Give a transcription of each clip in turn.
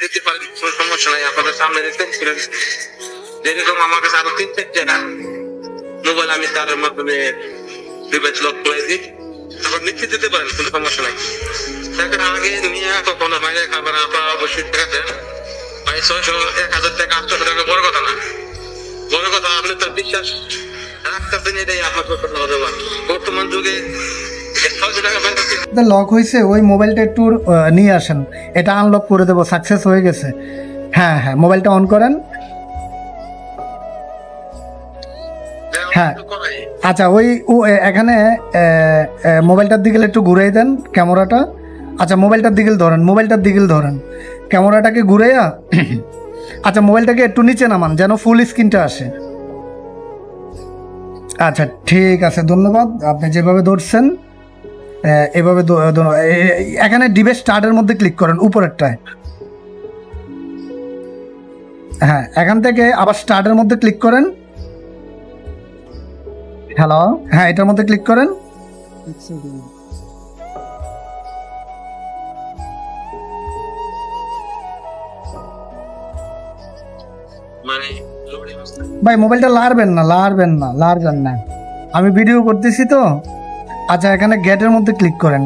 দিতে পারেন, কোনো সমস্যা নাই। আপনাদের সামনে দেখতেন যেরকম আমার কাছে আরো 3-4টা মোবাইল আমি তার মাধ্যমে ডিভাইস লক করে দিই, তখন নিশ্চিত দিতে পারেন, কোনো সমস্যা নাই। টাকা আগে নিয়ে কখনো বাইরে খাবার আপনারা অবশ্যই টাকা দেন। 600-1000 টাকা 800 টাকা বড় কথা না, বড় কথা আপনি তার বিশ্বাস রাখতেছেন, এটাই আপনার বর্তমান যুগে। লক হয়েছে, ওই মোবাইলটা একটু নিয়ে আসেন, এটা আনলক করে দেবো, সাকসেস হয়ে গেছে। হ্যাঁ হ্যাঁ, মোবাইলটা অন করেন। হ্যাঁ আচ্ছা, ওই এখানে মোবাইলটার দিকে একটু ঘুরাই দেন ক্যামেরাটা। আচ্ছা মোবাইলটার দিকে ধরেন, মোবাইলটার দিকে ধরেন, ক্যামেরাটাকে ঘুরাইয়া আচ্ছা মোবাইলটাকে একটু নিচে নামান যেন ফুল স্ক্রিনটা আসে। আচ্ছা ঠিক আছে, ধন্যবাদ। আপনি যেভাবে ধরছেন এভাবে এখানে ডিভাইস স্টার্টের মধ্যে ক্লিক করেন উপরেরটায়। হ্যাঁ এখান থেকে আবার স্টার্টের মধ্যে ক্লিক করেন। হ্যালো, হ্যাঁ এটার মধ্যে ক্লিক করেন। ভাই মোবাইলটা লাড়বেন না, আমি ভিডিও করতেছি তো। আচ্ছা এখানে গেটের মধ্যে ক্লিক করেন,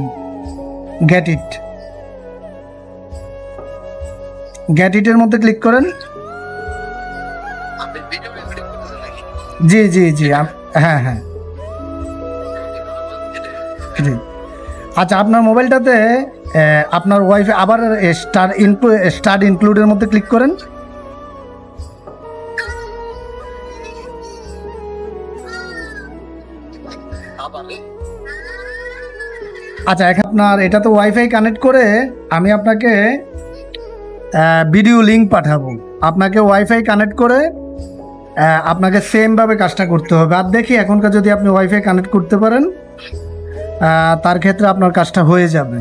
গেট ইটের মধ্যে ক্লিক করেন। জি জি জি, হ্যাঁ হ্যাঁ জি। আচ্ছা আপনার মোবাইলটাতে আপনার ওয়াইফাই আবার স্টার্ট ইনক্লুডের মধ্যে ক্লিক করেন। আচ্ছা আপনার এটা তো ওয়াইফাই কানেক্ট করে আমি আপনাকে ভিডিও লিঙ্ক পাঠাবো। আপনাকে ওয়াইফাই কানেক্ট করে আপনাকে সেমভাবে কাজটা করতে হবে। আর দেখি এখনকার যদি আপনি ওয়াইফাই কানেক্ট করতে পারেন তার ক্ষেত্রে আপনার কাজটা হয়ে যাবে।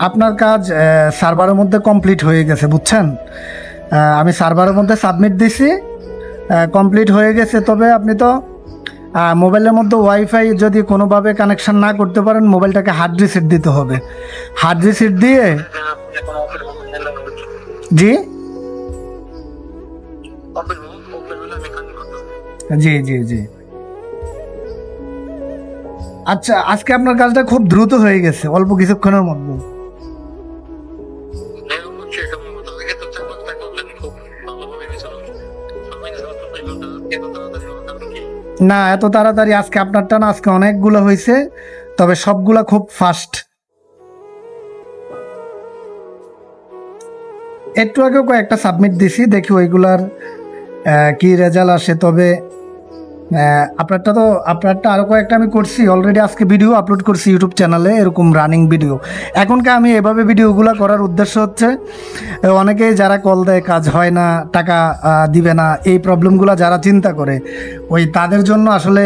আপনার কাজ সার্ভারের মধ্যে কমপ্লিট হয়ে গেছে, বুঝছেন। আমি সার্ভারের মধ্যে সাবমিট দিছি, কমপ্লিট হয়ে গেছে। তবে আপনি তো মোবাইলের মধ্যে ওয়াইফাই যদি কোনোভাবে কানেকশন না করতে পারেন, মোবাইলটাকে হার্ড রিসেট দিতে হবে। হার্ড রিসেট দিয়ে জি জি জি জি। আচ্ছা আজকে আপনার কাজটা খুব দ্রুত হয়ে গেছে, অল্প কিছুক্ষণের মধ্যে। না এত তাড়াতাড়ি আজকে আপনারটা না, আজকে অনেকগুলো হয়েছে, তবে সবগুলা খুব ফাস্ট। একটু আগেও কয়েকটা সাবমিট দিছি, দেখি ওইগুলার কি রেজাল্ট আসে। তবে আপনারটা আরও কয়েকটা আমি করছি অলরেডি, আজকে ভিডিও আপলোড করছি ইউটিউব চ্যানেলে, এরকম রানিং ভিডিও। এখনকার আমি এভাবে ভিডিওগুলো করার উদ্দেশ্য হচ্ছে অনেকেই যারা কল দেয় কাজ হয় না, টাকা দিবে না, এই প্রবলেমগুলো যারা চিন্তা করে, ওই তাদের জন্য আসলে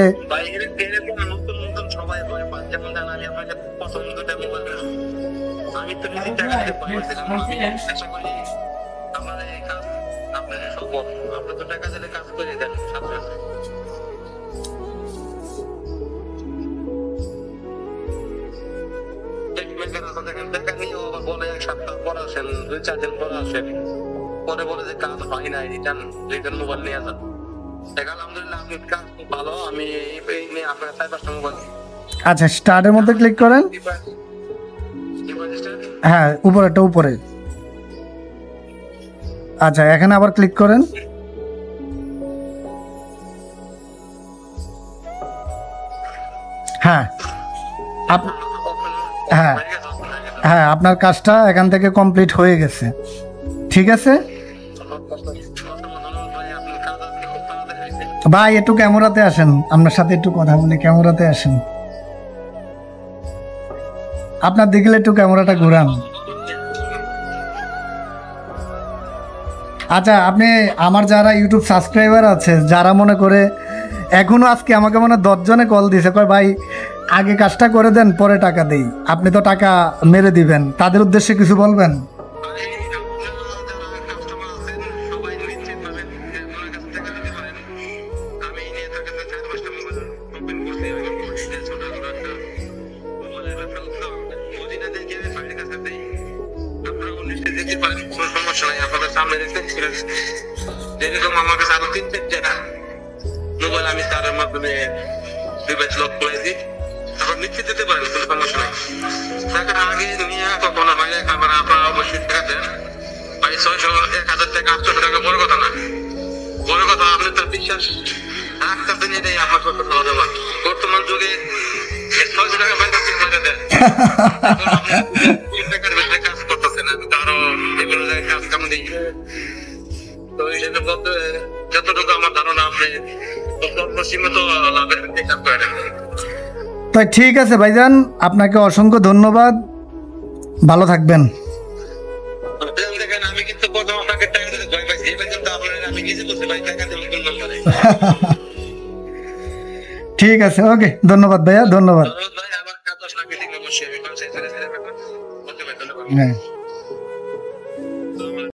পরে বলে যে কাজ হয় না, রিটার্ন মোবাইল নিয়ে যান। আলহামদুলিল্লাহ আপনি কাজ খুব ভালো। আমি আপনার 4-5টা মোবাইল। আচ্ছা স্টার্টের মধ্যে ক্লিক করেন। হ্যাঁ উপরে। আচ্ছা এখানে আবার ক্লিক করেন। হ্যাঁ হ্যাঁ হ্যাঁ, আপনার কাজটা এখান থেকে কমপ্লিট হয়ে গেছে। ঠিক আছে ভাই, একটু ক্যামেরাতে আসেন, আপনার সাথে একটু কথা বলি। ক্যামেরাতে আসেন, আপনার দিকে একটু ক্যামেরাটা ঘুরান। আচ্ছা আপনি আমার যারা ইউটিউব সাবস্ক্রাইবার আছে, যারা মনে করে এখনো আজকে আমাকে মনে 10 জনে কল দিছে, কয় ভাই আগে কাজটা করে দেন পরে টাকা দেই, আপনি তো টাকা মেরে দিবেন, তাদের উদ্দেশ্যে কিছু বলবেন? দিতে পারেন, কোনো সমস্যা নাই। আপনাদের সামনে দেখতেন যেরকম আমার কাছে আরো 3-4টা মোবাইল আমি তারের মাধ্যমে ডিভাইস লক করে দিই, তখন নিশ্চিত দিতে পারেন, কোনো সমস্যা নাই। টাকা আগে নিয়ে কখনো হয় না, ক্যামেরা আপনারা অবশ্যই টাকা দেন ভাই। 600, 1000 টাকা, 800 টাকা বড় কথা না। বড় কথা আপনি তার বিশ্বাস রাখতেছেন, এটাই আপনার কত ভালো দেওয়া। বর্তমান যুগে 600 টাকা বাইরে থেকে বাইরে দেন, টাকার ভিতরে কাজ করতেছেন। আমি তো আরো এগুলো কাজ কাম দিই, তো হিসেবে বলতে যতটুকু আমার ধারণা আপনি সীমিত লাভের ভিত্তিতে কাজ করেন। তাই ঠিক আছে ভাইজান, আপনাকে অসংখ্য ধন্যবাদ, ভালো থাকবেন। দেখেন আমি কিন্তু প্রথম আপনাকে টাকা দিতে ভয় পাইছি, এবার কিন্তু আপনার আমি নিজে বলছি ভাই টাকা দেবেন কোন নম্বরে। ঠিক আছে, ওকে, ধন্যবাদ ভাইয়া, ধন্যবাদ। ভাই আমার 10 লাখ মিটিং অবশ্যই আমি 5 ধন্যবাদ। হ্যাঁ।